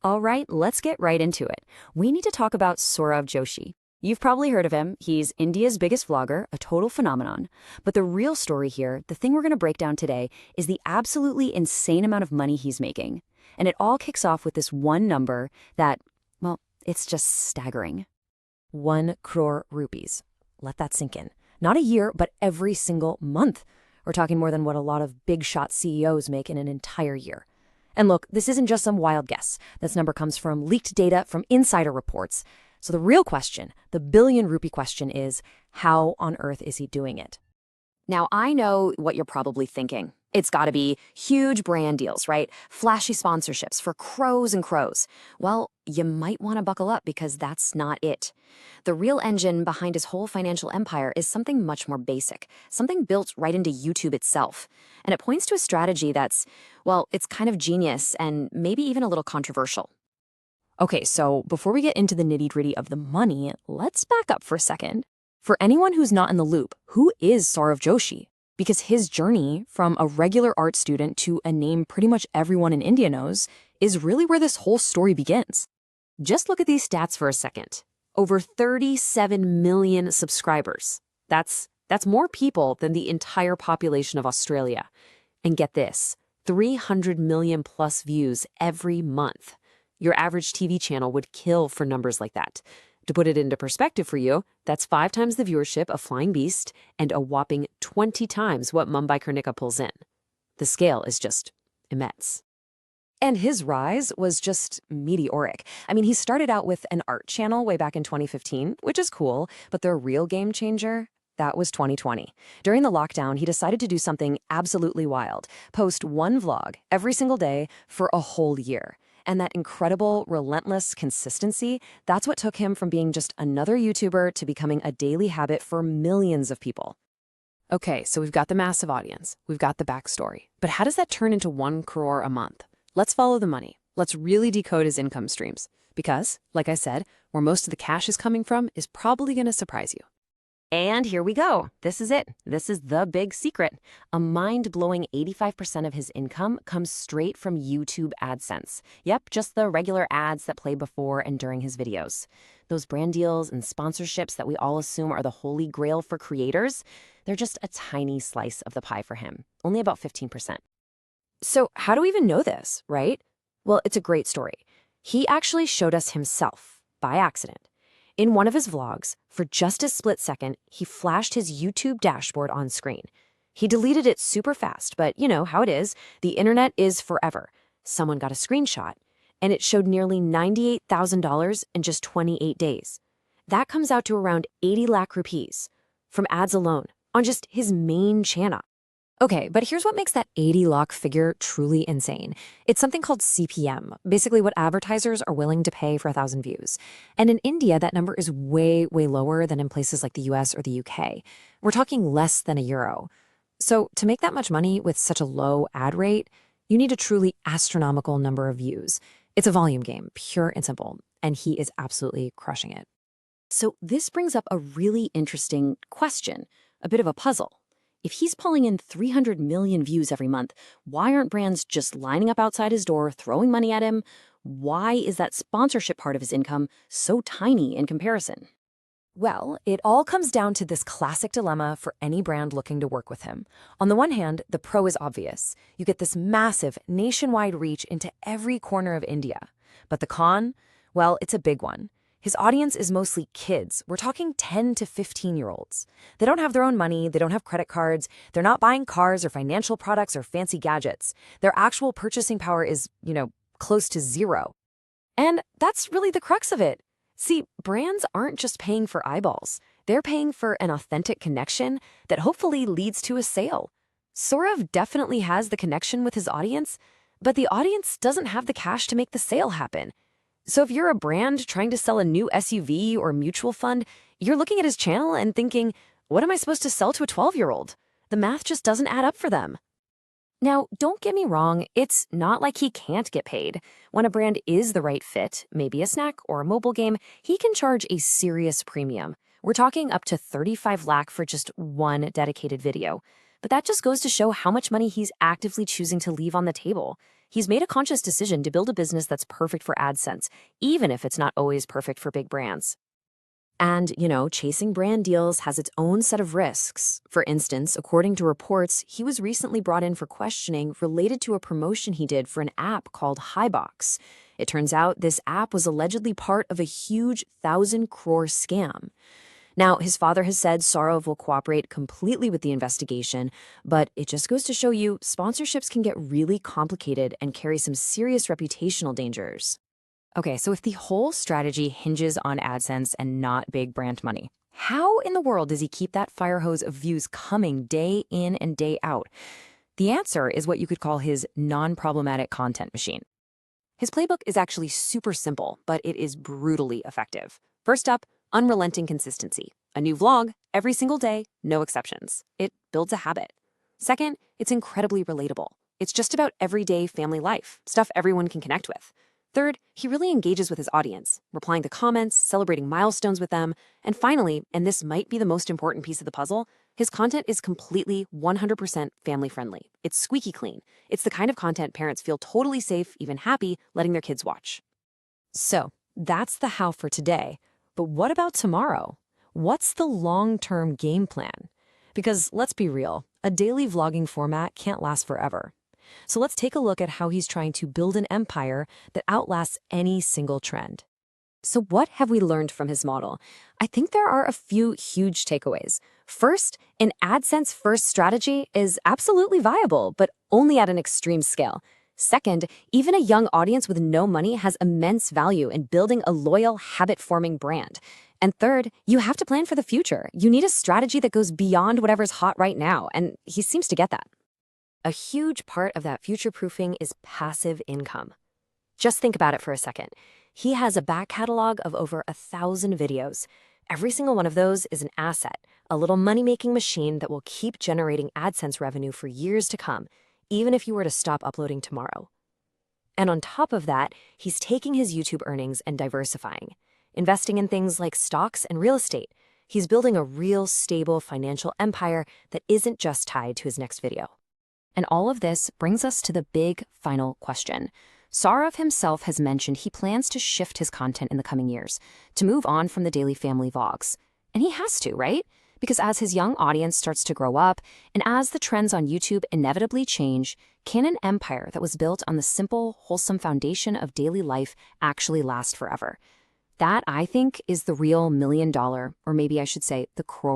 All right, let's get right into it. We need to talk about Sourav Joshi. You've probably heard of him. He's India's biggest vlogger, a total phenomenon. But the real story here, the thing we're going to break down today, is the absolutely insane amount of money he's making. And it all kicks off with this one number that, well, it's just staggering. 1 crore rupees. Let that sink in. Not a year, but every single month. We're talking more than what a lot of big shot CEOs make in an entire year. And look, this isn't just some wild guess. This number comes from leaked data from insider reports. So the real question, the billion rupee question is, how on earth is he doing it? Now, I know what you're probably thinking. It's got to be huge brand deals, right? Flashy sponsorships for crows and crows. Well, you might want to buckle up because that's not it. The real engine behind his whole financial empire is something much more basic, something built right into YouTube itself. And it points to a strategy that's, well, it's kind of genius and maybe even a little controversial. Okay, so before we get into the nitty-gritty of the money, let's back up for a second. For anyone who's not in the loop, who is Sourav Joshi? Because his journey from a regular art student to a name pretty much everyone in India knows is really where this whole story begins. Just look at these stats for a second. Over 37 million subscribers. That's more people than the entire population of Australia. And get this, 300 million plus views every month. Your average TV channel would kill for numbers like that. To put it into perspective for you, that's 5 times the viewership of Flying Beast and a whopping 20 times what Mumbai Karnika pulls in. The scale is just immense. And his rise was just meteoric. I mean, he started out with an art channel way back in 2015, which is cool, but the real game changer, that was 2020. During the lockdown, he decided to do something absolutely wild, post one vlog every single day for a whole year. And that incredible, relentless consistency, that's what took him from being just another YouTuber to becoming a daily habit for millions of people. Okay, so we've got the massive audience, we've got the backstory, but how does that turn into 1 crore a month? Let's follow the money. Let's really decode his income streams. Because, like I said, where most of the cash is coming from is probably going to surprise you. And here we go. This is it. This is the big secret. A mind-blowing 85% of his income comes straight from YouTube AdSense. Yep, just the regular ads that play before and during his videos. Those brand deals and sponsorships that we all assume are the holy grail for creators, they're just a tiny slice of the pie for him, only about 15%. So how do we even know this, right? Well, it's a great story. He actually showed us himself, by accident. In one of his vlogs, for just a split second, he flashed his YouTube dashboard on screen. He deleted it super fast, but you know how it is. The internet is forever. Someone got a screenshot, and it showed nearly $98,000 in just 28 days. That comes out to around 80 lakh rupees from ads alone on just his main channel. Okay, but here's what makes that 80 lakh figure truly insane. It's something called CPM, basically what advertisers are willing to pay for 1,000 views. And in India, that number is way, way lower than in places like the US or the UK. We're talking less than €1. So to make that much money with such a low ad rate, you need a truly astronomical number of views. It's a volume game, pure and simple, and he is absolutely crushing it. So this brings up a really interesting question, a bit of a puzzle. If he's pulling in 300 million views every month, why aren't brands just lining up outside his door, throwing money at him? Why is that sponsorship part of his income so tiny in comparison? Well, it all comes down to this classic dilemma for any brand looking to work with him. On the one hand, the pro is obvious. You get this massive nationwide reach into every corner of India. But the con? Well, it's a big one. His audience is mostly kids. We're talking 10 to 15-year-olds. They don't have their own money, they don't have credit cards, they're not buying cars or financial products or fancy gadgets. Their actual purchasing power is, close to zero. And that's really the crux of it. See, brands aren't just paying for eyeballs. They're paying for an authentic connection that hopefully leads to a sale. Sourav definitely has the connection with his audience, but the audience doesn't have the cash to make the sale happen. So if you're a brand trying to sell a new SUV or mutual fund, you're looking at his channel and thinking, what am I supposed to sell to a 12-year-old? The math just doesn't add up for them. Now, don't get me wrong, it's not like he can't get paid. When a brand is the right fit, maybe a snack or a mobile game, he can charge a serious premium. We're talking up to 35 lakh for just one dedicated video. But that just goes to show how much money he's actively choosing to leave on the table. He's made a conscious decision to build a business that's perfect for AdSense, even if it's not always perfect for big brands. And, chasing brand deals has its own set of risks. For instance, according to reports, he was recently brought in for questioning related to a promotion he did for an app called Highbox. It turns out this app was allegedly part of a huge 1,000 crore scam. Now, his father has said Sourav will cooperate completely with the investigation, but it just goes to show you sponsorships can get really complicated and carry some serious reputational dangers. Okay, so if the whole strategy hinges on AdSense and not big brand money, how in the world does he keep that fire hose of views coming day in and day out? The answer is what you could call his non-problematic content machine. His playbook is actually super simple, but it is brutally effective. First up, unrelenting consistency. A new vlog every single day, no exceptions. It builds a habit. Second, it's incredibly relatable. It's just about everyday family life, stuff everyone can connect with. Third, he really engages with his audience, replying to comments, celebrating milestones with them. And finally, and this might be the most important piece of the puzzle, his content is completely 100% family-friendly. It's squeaky clean. It's the kind of content parents feel totally safe, even happy, letting their kids watch. So, that's the how for today. But what about tomorrow? What's the long-term game plan? Because let's be real, a daily vlogging format can't last forever. So let's take a look at how he's trying to build an empire that outlasts any single trend. So what have we learned from his model? I think there are a few huge takeaways. First, an AdSense-first strategy is absolutely viable, but only at an extreme scale. Second, even a young audience with no money has immense value in building a loyal, habit-forming brand. And third, you have to plan for the future. You need a strategy that goes beyond whatever's hot right now, and he seems to get that. A huge part of that future-proofing is passive income. Just think about it for a second. He has a back catalog of over 1,000 videos. Every single one of those is an asset, a little money-making machine that will keep generating AdSense revenue for years to come, even if you were to stop uploading tomorrow. And on top of that, he's taking his YouTube earnings and diversifying, investing in things like stocks and real estate. He's building a real stable financial empire that isn't just tied to his next video. And all of this brings us to the big final question. Sourav himself has mentioned he plans to shift his content in the coming years, to move on from the daily family vlogs. And he has to, right? Because as his young audience starts to grow up, and as the trends on YouTube inevitably change, can an empire that was built on the simple, wholesome foundation of daily life actually last forever? That, I think, is the real $1 million, or maybe I should say the Crore